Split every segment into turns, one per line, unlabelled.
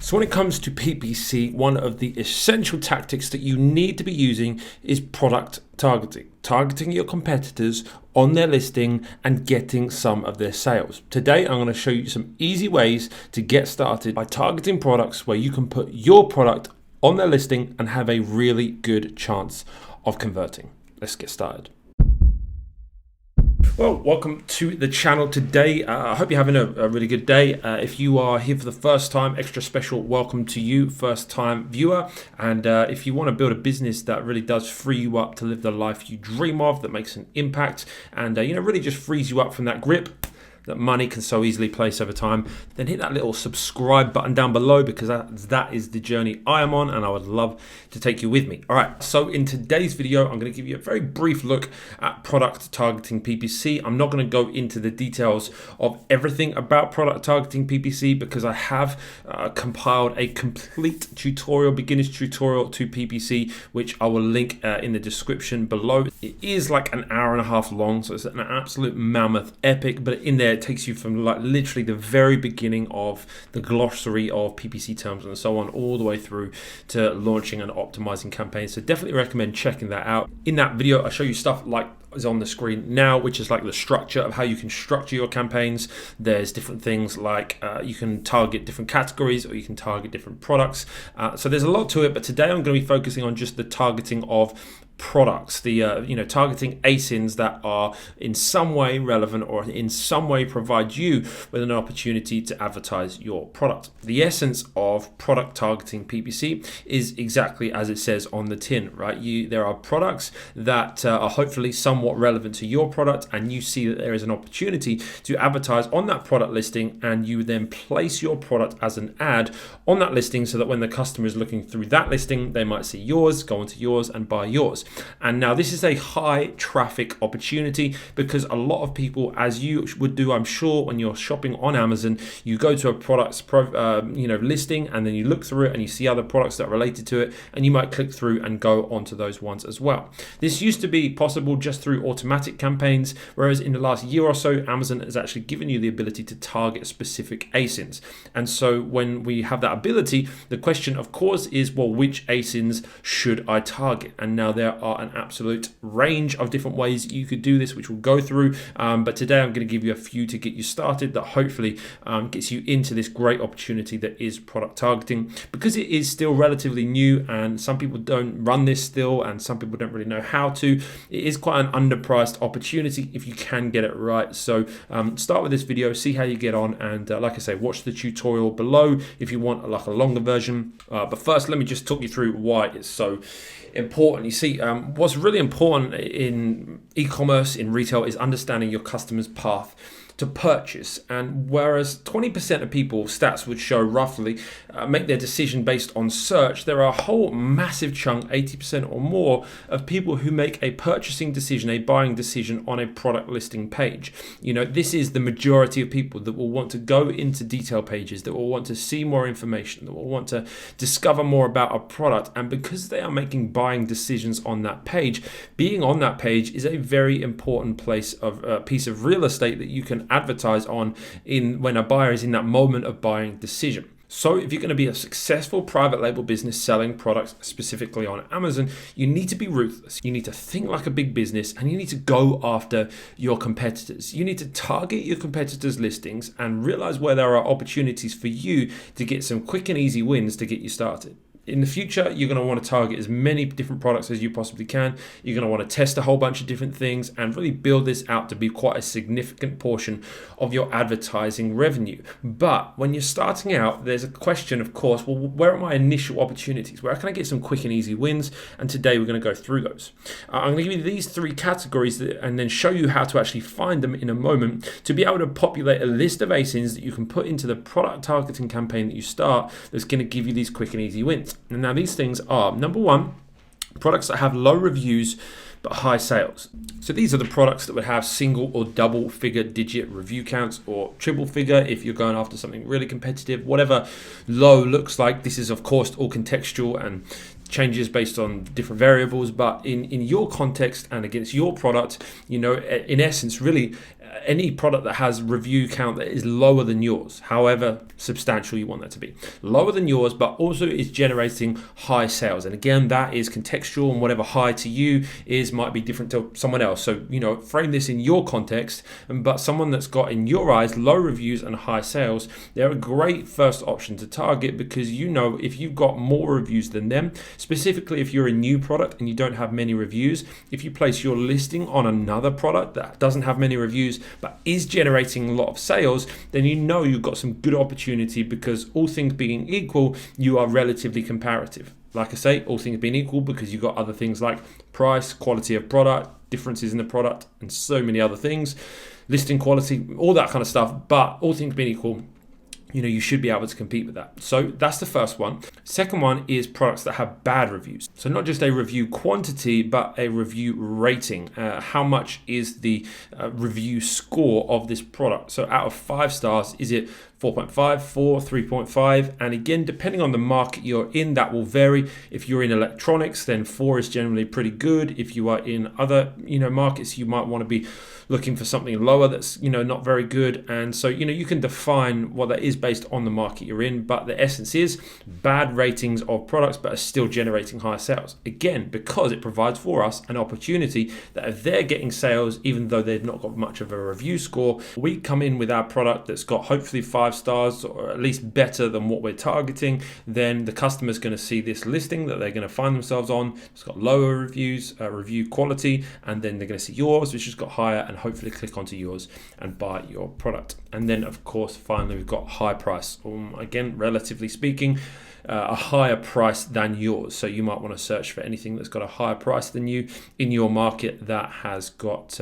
So when it comes to PPC, one of the essential tactics that you need to be using is product targeting. Targeting your competitors on their listing and getting some of their sales. Today, I'm going to show you some easy ways to get started by targeting products where you can put your product on their listing and have a really good chance of converting. Let's get started. Well, welcome to the channel today. I hope you're having a really good day. If you are here for the first time, extra special welcome to you, first time viewer. And if you want to build a business that really does free you up to live the life you dream of, that makes an impact and really just frees you up from that grip that money can so easily place over time, then hit that little subscribe button down below, because that is the journey I am on and I would love to take you with me. All right, so in today's video, I'm going to give you a very brief look at product targeting PPC. I'm not going to go into the details of everything about product targeting PPC because I have compiled a complete tutorial, beginner's tutorial to PPC, which I will link in the description below. It is like an hour and a half long, so it's an absolute mammoth epic, but in there it takes you from like literally the very beginning of the glossary of PPC terms and so on, all the way through to launching and optimizing campaigns. So definitely recommend checking that out. In that video, I show you stuff like is on the screen now, which is like the structure of how you can structure your campaigns. There's different things like you can target different categories or you can target different products. So there's a lot to it, but today I'm going to be focusing on just the targeting of products, the targeting ASINs that are in some way relevant or in some way provide you with an opportunity to advertise your product. The essence of product targeting PPC is exactly as it says on the tin, right? There are products that are hopefully somewhat relevant to your product, and you see that there is an opportunity to advertise on that product listing, and you then place your product as an ad on that listing so that when the customer is looking through that listing, they might see yours, go onto yours and buy yours. And now this is a high traffic opportunity because a lot of people, as you would do, I'm sure, when you're shopping on Amazon, you go to a product's listing and then you look through it and you see other products that are related to it, and you might click through and go onto those ones as well. This used to be possible just through automatic campaigns, whereas in the last year or so, Amazon has actually given you the ability to target specific ASINs. And so when we have that ability, the question of course is, well, which ASINs should I target? And now there are an absolute range of different ways you could do this, which we'll go through, but today I'm going to give you a few to get you started that hopefully gets you into this great opportunity that is product targeting, because it is still relatively new and some people don't run this still and some people don't really know how to. It is quite an underpriced opportunity if you can get it right. So start with this video, see how you get on, and like I say, watch the tutorial below if you want like a longer version, but first let me just talk you through why it's so important. You see, what's really important in e-commerce, in retail, is understanding your customer's path to purchase. And whereas 20% of people, stats would show roughly, make their decision based on search, there are a whole massive chunk, 80% or more, of people who make a purchasing decision, a buying decision on a product listing page. This is the majority of people that will want to go into detail pages, that will want to see more information, that will want to discover more about a product. And because they are making buying decisions on that page, being on that page is a very important piece of real estate that you can advertise on when a buyer is in that moment of buying decision. So if you're going to be a successful private label business selling products specifically on Amazon, you need to be ruthless. You need to think like a big business, and you need to go after your competitors. You need to target your competitors' listings and realize where there are opportunities for you to get some quick and easy wins to get you started. In the future, you're going to want to target as many different products as you possibly can. You're going to want to test a whole bunch of different things and really build this out to be quite a significant portion of your advertising revenue. But when you're starting out, there's a question, of course, well, where are my initial opportunities? Where can I get some quick and easy wins? And today we're going to go through those. I'm going to give you these three categories and then show you how to actually find them in a moment to be able to populate a list of ASINs that you can put into the product targeting campaign that you start that's going to give you these quick and easy wins. And now these things are, number one, products that have low reviews but high sales. So these are the products that would have single or double figure digit review counts, or triple figure if you're going after something really competitive. Whatever low looks like, this is of course all contextual and changes based on different variables, but in your context and against your product, in essence, really any product that has review count that is lower than yours, however substantial you want that to be, lower than yours, but also is generating high sales. And again, that is contextual, and whatever high to you is might be different to someone else. So, frame this in your context, but someone that's got, in your eyes, low reviews and high sales, they're a great first option to target, because if you've got more reviews than them, specifically if you're a new product and you don't have many reviews, if you place your listing on another product that doesn't have many reviews but is generating a lot of sales, then you've got some good opportunity, because all things being equal, you are relatively comparative. Like I say, all things being equal, because you've got other things like price, quality of product, differences in the product, and so many other things, listing quality, all that kind of stuff. But all things being equal, you should be able to compete with that. So that's the first one. Second one is products that have bad reviews. So not just a review quantity, but a review rating. How much is the review score of this product? So out of 5 stars, is it 4.5, 4, 3.5? And again, depending on the market you're in, that will vary. If you're in electronics, then 4 is generally pretty good. If you are in other, markets, you might want to be looking for something lower that's, not very good. And so, you can define what that is based on the market you're in. But the essence is bad ratings of products, but are still generating higher sales. Again, because it provides for us an opportunity that if they're getting sales, even though they've not got much of a review score, we come in with our product that's got hopefully 5 stars, or at least better than what we're targeting. Then the customer's going to see this listing that they're going to find themselves on. It's got lower reviews, review quality, and then they're going to see yours, which has got higher, and hopefully click onto yours and buy your product. And then, of course, finally, we've got high price. Again, relatively speaking, a higher price than yours. So you might want to search for anything that's got a higher price than you in your market that has got,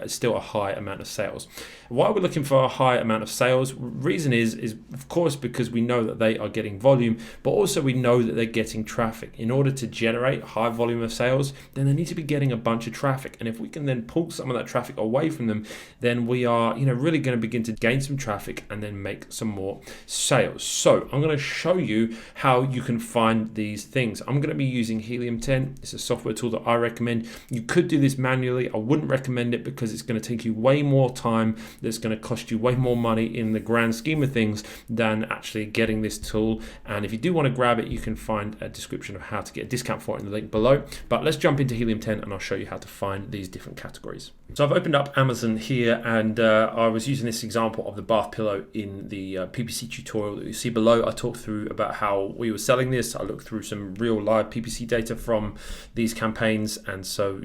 still a high amount of sales. Why we're looking for a high amount of sales, reason is of course because we know that they are getting volume, but also we know that they're getting traffic. In order to generate high volume of sales, then they need to be getting a bunch of traffic. And if we can then pull some of that traffic away from them, then we are, really going to begin to gain some traffic and then make some more sales. So I'm going to show you how you can find these things. I'm going to be using Helium 10. It's a software tool that I recommend. You could do this manually. I wouldn't recommend it because it's going to take you way more time. That's going to cost you way more money in the grand scheme of things than actually getting this tool. And if you do want to grab it, you can find a description of how to get a discount for it in the link below. But let's jump into Helium 10 and I'll show you how to find these different categories. So I've opened up Amazon here, and I was using this example of the bath pillow in the PPC tutorial that you see below. I talked through about how we were selling this. I looked through some real live PPC data from these campaigns, and so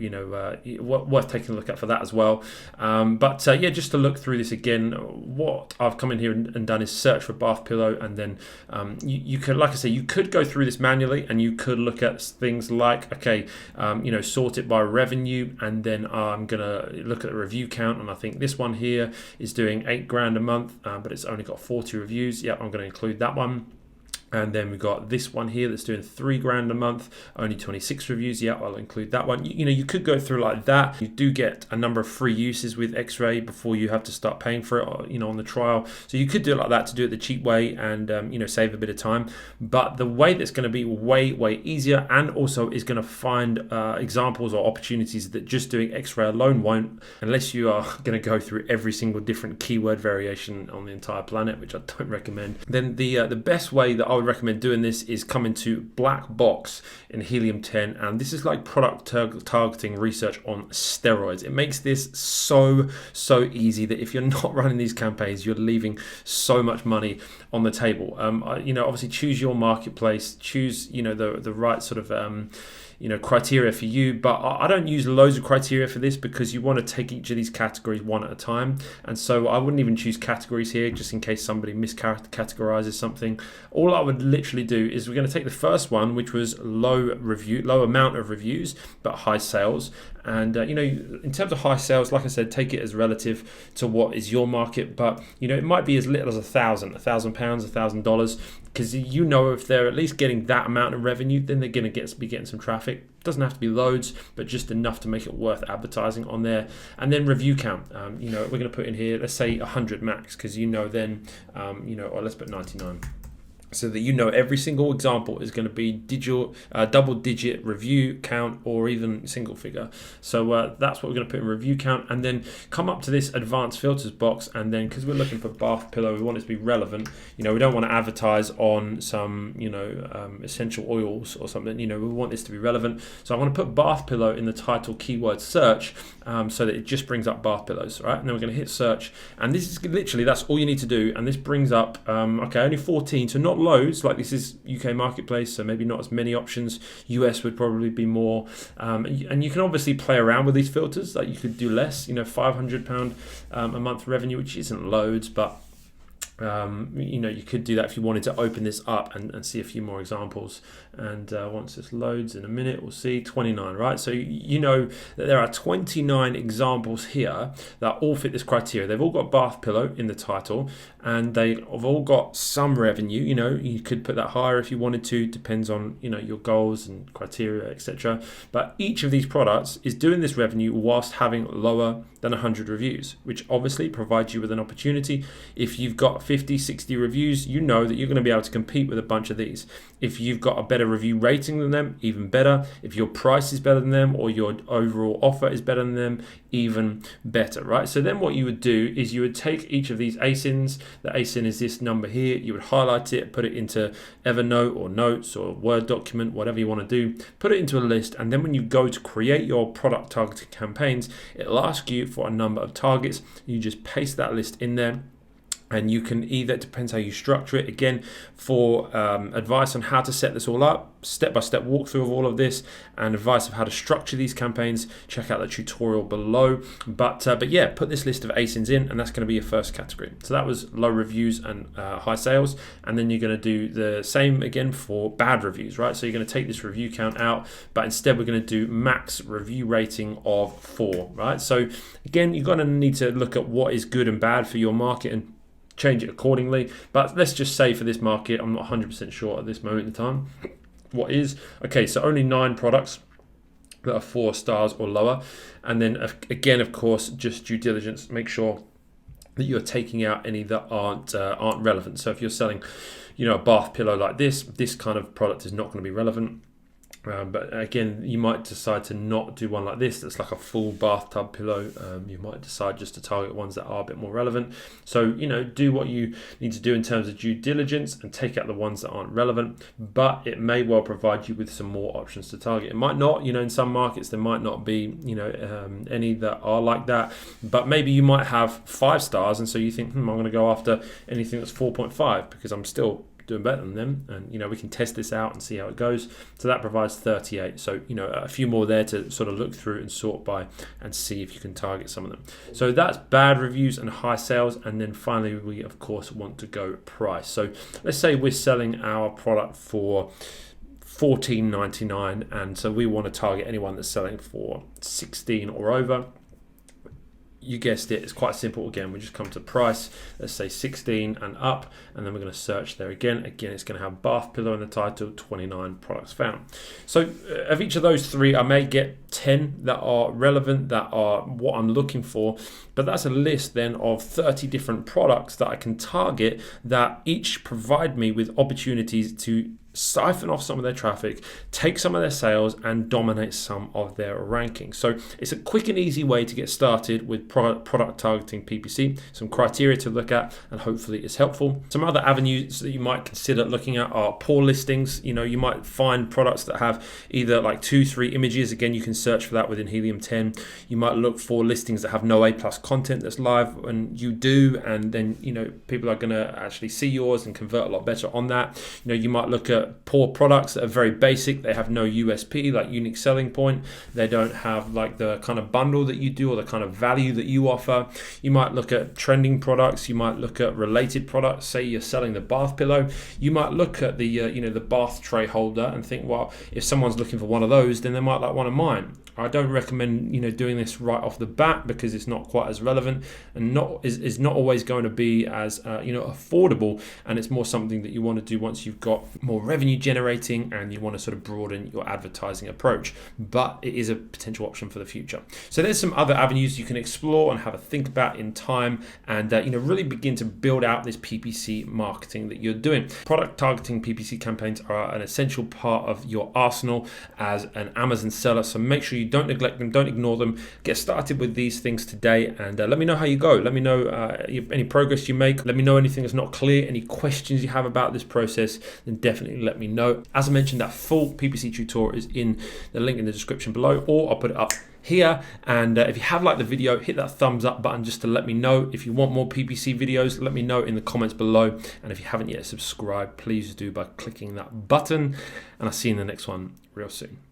worth taking a look at for that as well. Just to look through this again, what I've come in here and done is search for bath pillow, and then you could, like I say, you could go through this manually, and you could look at things like, sort it by revenue, and then I'm gonna look at the review count, and I think this one here is doing $8,000 a month, but it's only got 40 reviews. Yeah, I'm going to include that one. And then we've got this one here that's doing $3,000 a month, only 26 reviews. Yeah, I'll include that one. You could go through like that. You do get a number of free uses with X-Ray before you have to start paying for it, on the trial. So you could do it like that to do it the cheap way and, save a bit of time. But the way that's going to be way, way easier, and also is going to find examples or opportunities that just doing X-Ray alone won't, unless you are going to go through every single different keyword variation on the entire planet, which I don't recommend. Then the best way that I would recommend doing this is come into black box in Helium 10, and this is like product targeting research on steroids. It makes this so easy that if you're not running these campaigns, you're leaving so much money on the table. Obviously choose your marketplace, choose the right sort of criteria for you, but I don't use loads of criteria for this because you want to take each of these categories one at a time. And so I wouldn't even choose categories here just in case somebody miscategorizes something. All I would literally do is we're going to take the first one, which was low amount of reviews, but high sales. And, in terms of high sales, like I said, take it as relative to what is your market. But, it might be as little as £1,000, $1,000, because if they're at least getting that amount of revenue, then they're going to be getting some traffic. Doesn't have to be loads, but just enough to make it worth advertising on there. And then review count. We're going to put in here, let's say 100 max, because or let's put 99. so that you know every single example is going to be double-digit review count or even single figure. So that's what we're going to put in review count, and then come up to this advanced filters box, and then because we're looking for bath pillow, we want it to be relevant. We don't want to advertise on some essential oils or something. We want this to be relevant. So I want to put bath pillow in the title keyword search, so that it just brings up bath pillows, right? And then we're going to hit search, and this is literally, that's all you need to do, and this brings up only 14, so not loads, like this is UK marketplace, so maybe not as many options. US would probably be more, and you can obviously play around with these filters, like you could do less, £500 a month revenue, which isn't loads, but you could do that if you wanted to open this up and see a few more examples. And once this loads in a minute, we'll see 29, right? So you know that there are 29 examples here that all fit this criteria. They've all got bath pillow in the title, and they've all got some revenue. You could put that higher if you wanted to, depends on your goals and criteria, etc. But each of these products is doing this revenue whilst having lower than 100 reviews, which obviously provides you with an opportunity. If you've got 50, 60 reviews, you know that you're going to be able to compete with a bunch of these. If you've got a better review rating than them, even better. If your price is better than them, or your overall offer is better than them, even better, right? So then what you would do is you would take each of these ASINs. The ASIN is this number here. You would highlight it, put it into Evernote or Notes or Word document, whatever you want to do, put it into a list, and then when you go to create your product targeting campaigns, it'll ask you for a number of targets. You just paste that list in there. And you can either, it depends how you structure it. Again, for advice on how to set this all up, step-by-step walkthrough of all of this, and advice of how to structure these campaigns, check out the tutorial below. But yeah, put this list of ASINs in, and that's going to be your first category. So that was low reviews and high sales. And then you're going to do the same again for bad reviews, right? So you're going to take this review count out, but instead we're going to do max review rating of 4, right? So again, you're going to need to look at what is good and bad for your market and change it accordingly. But let's just say for this market, I'm not 100% sure at this moment in time what is. Okay, so only 9 products that are 4 stars or lower. And then again, of course, just due diligence, make sure that you're taking out any that aren't relevant. So if you're selling a bath pillow like this kind of product is not going to be relevant. But again, you might decide to not do one like this that's like a full bathtub pillow. You might decide just to target ones that are a bit more relevant. So do what you need to do in terms of due diligence and take out the ones that aren't relevant, but it may well provide you with some more options to target. It might not, in some markets there might not be any that are like that, but maybe you might have 5 stars, and so you think I'm going to go after anything that's 4.5 because I'm still doing better than them, and we can test this out and see how it goes. So that provides 38. So a few more there to sort of look through and sort by and see if you can target some of them. So that's bad reviews and high sales. And then finally, we of course want to go price. So let's say we're selling our product for $14.99, and so we want to target anyone that's selling for 16 or over. You guessed it, it's quite simple. Again, we just come to price, let's say 16 and up, and then we're going to search there again. Again, it's going to have bath pillow in the title, 29 products found. So of each of those 3, I may get 10 that are relevant, that are what I'm looking for, but that's a list then of 30 different products that I can target that each provide me with opportunities to siphon off some of their traffic, take some of their sales, and dominate some of their rankings. So it's a quick and easy way to get started with product targeting PPC. Some criteria to look at, and hopefully it's helpful. Some other avenues that you might consider looking at are poor listings. You might find products that have either like 2-3 images. Again, you can search for that within Helium 10. You might look for listings that have no A+ content that's live, and you do, and then people are going to actually see yours and convert a lot better on that. You might look at poor products that are very basic. They have no USP, like unique selling point. They don't have like the kind of bundle that you do or the kind of value that you offer. You might look at trending products. You might look at related products. Say you're selling the bath pillow. You might look at the the bath tray holder and think, well, if someone's looking for one of those, then they might like one of mine. I don't recommend doing this right off the bat because it's not quite as relevant and is not always going to be as affordable, and it's more something that you want to do once you've got more revenue generating and you want to sort of broaden your advertising approach, but it is a potential option for the future. So there's some other avenues you can explore and have a think about in time, and really begin to build out this PPC marketing that you're doing. Product targeting PPC campaigns are an essential part of your arsenal as an Amazon seller, so make sure you don't neglect them, don't ignore them. Get started with these things today, and let me know how you go. Let me know any progress you make. Let me know anything that's not clear, any questions you have about this process, then definitely let me know. As I mentioned, that full PPC tutorial is in the link in the description below, or I'll put it up here. And if you have liked the video, hit that thumbs up button just to let me know. If you want more PPC videos, let me know in the comments below. And if you haven't yet subscribed, please do by clicking that button. And I'll see you in the next one real soon.